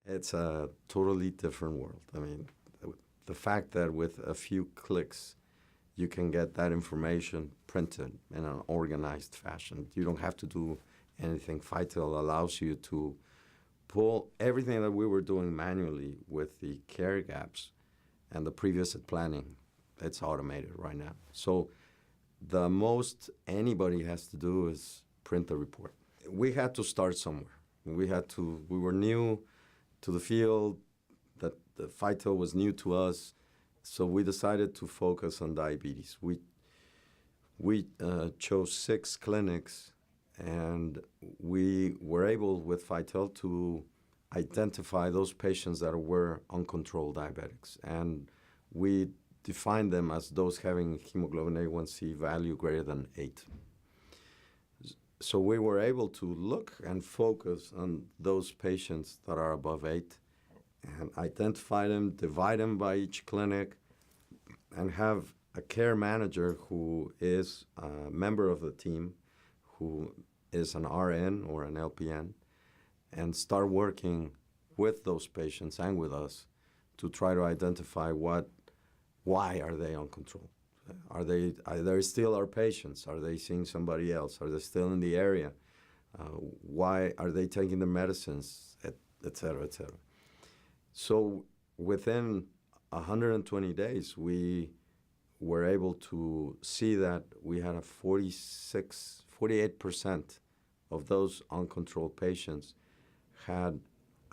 It's a totally different world. I mean, the fact that with a few clicks, you can get that information printed in an organized fashion. You don't have to do anything. FITEL allows you to pull everything that we were doing manually with the care gaps and the pre-visit planning. It's automated right now. So the most anybody has to do is print the report. We had to start somewhere. We were new to the field, that the FITEL was new to us, so we decided to focus on diabetes. We chose 6 clinics, and we were able with FITEL to identify those patients that were uncontrolled diabetics, and we defined them as those having hemoglobin A1C value greater than 8. So we were able to look and focus on those patients that are above 8 and identify them, divide them by each clinic, and have a care manager who is a member of the team, who is an RN or an LPN, and start working with those patients and with us to try to identify why are they uncontrolled. Are they still our patients? Are they seeing somebody else? Are they still in the area? Why are they taking the medicines, et cetera, et cetera? So within 120 days, we were able to see that we had a 48% of those uncontrolled patients had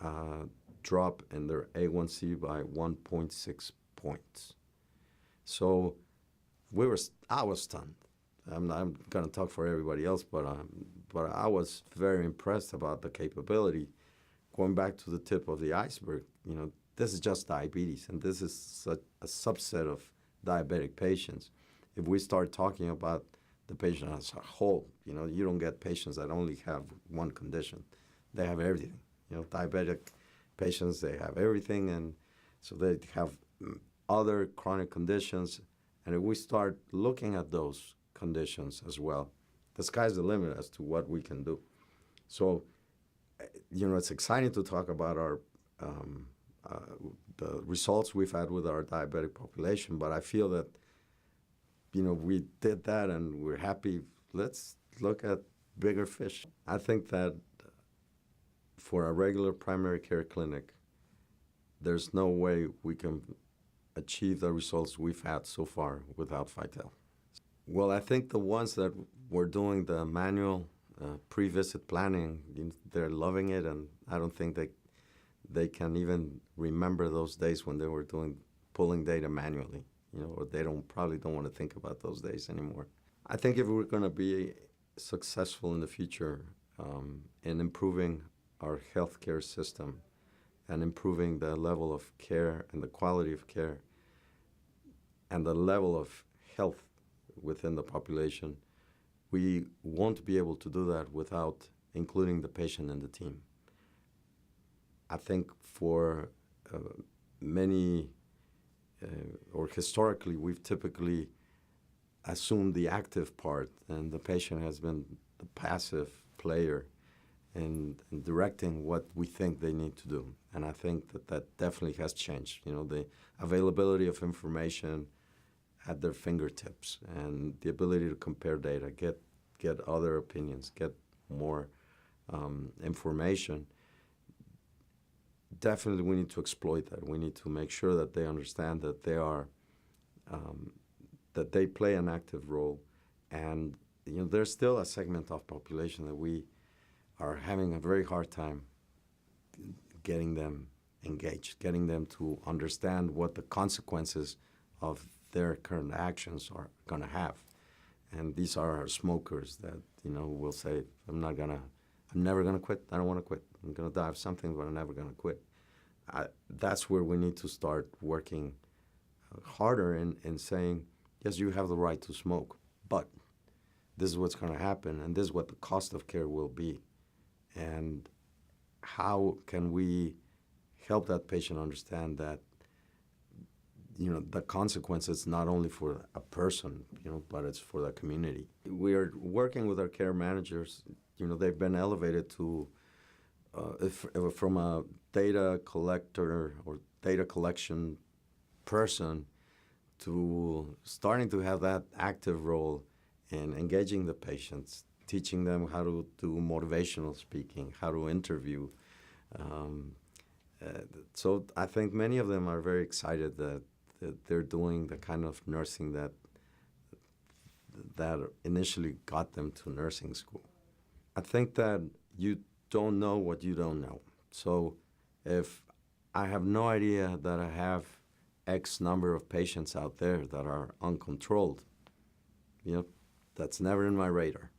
a drop in their A1C by 1.6 points. So I was stunned. I'm going to talk for everybody else, but I was very impressed about the capability. Going back to the tip of the iceberg, this is just diabetes, and this is a subset of diabetic patients. If we start talking about the patient as a whole, you don't get patients that only have one condition. They have everything. Diabetic patients, they have everything, and so they have other chronic conditions. And if we start looking at those conditions as well, the sky's the limit as to what we can do. So, it's exciting to talk about our the results we've had with our diabetic population, but I feel that, we did that and we're happy. Let's look at bigger fish. I think that for a regular primary care clinic, there's no way we can achieve the results we've had so far without FITEL. Well, I think the ones that were doing the manual pre-visit planning, they're loving it, and I don't think they can even remember those days when they were pulling data manually, or they probably don't want to think about those days anymore. I think if we're going to be successful in the future in improving our healthcare system and improving the level of care and the quality of care and the level of health within the population, we won't be able to do that without including the patient in the team. I think for many, or historically, we've typically assumed the active part, and the patient has been the passive player in directing what we think they need to do. And I think that definitely has changed. The availability of information at their fingertips and the ability to compare data, get other opinions, get more information. Definitely we need to exploit that. We need to make sure that they understand that they play an active role. And there's still a segment of population that we are having a very hard time getting them engaged, getting them to understand what the consequences of their current actions are going to have. And these are our smokers that, will say, I'm never going to quit. I don't want to quit. I'm going to die of something, but I'm never going to quit. That's where we need to start working harder in saying, yes, you have the right to smoke, but this is what's going to happen, and this is what the cost of care will be. And how can we help that patient understand that, the consequences not only for a person, but it's for the community. We are working with our care managers. They've been elevated to if from a data collector or data collection person to starting to have that active role in engaging the patients, teaching them how to do motivational speaking, how to interview. Um, so I think many of them are very excited that they're doing the kind of nursing that initially got them to nursing school. I think that you don't know what you don't know. So if I have no idea that I have X number of patients out there that are uncontrolled, that's never in my radar.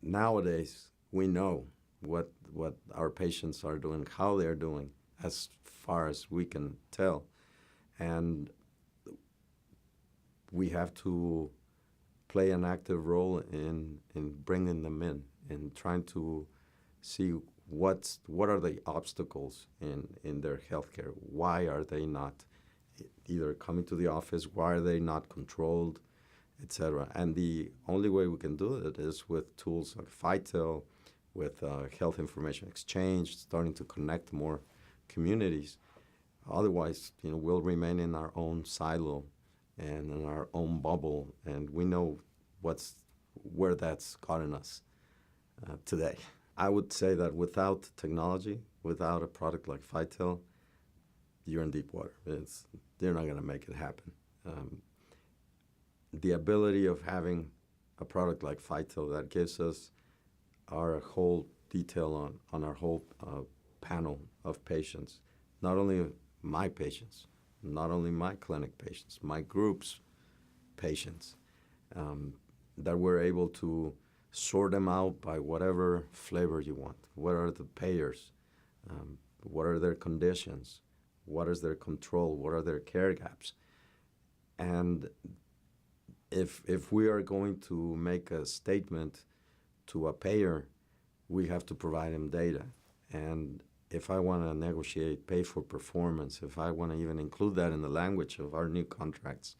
Nowadays, we know what our patients are doing, how they're doing, as far as we can tell. And we have to play an active role in bringing them in trying to see what are the obstacles in their healthcare. Why are they not either coming to the office? Why are they not controlled, etc.? And the only way we can do it is with tools like FITEL, with health information exchange, starting to connect more communities. Otherwise, we'll remain in our own silo and in our own bubble, and we know where that's gotten us today. I would say that without technology, without a product like FITEL, you're in deep water. They're not going to make it happen. The ability of having a product like FITEL that gives us our whole detail on our whole panel of patients, not only my patients, not only my clinic patients, my group's patients, that we're able to sort them out by whatever flavor you want. What are the payers? What are their conditions? What is their control? What are their care gaps? And if we are going to make a statement to a payer, we have to provide them data. And if I want to negotiate pay for performance, if I want to even include that in the language of our new contracts,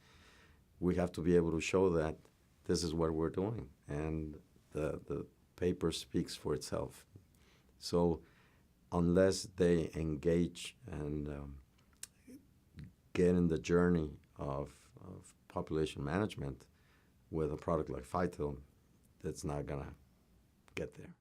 we have to be able to show that this is what we're doing. And the paper speaks for itself. So unless they engage and get in the journey of population management with a product like FITEL, that's not going to get there.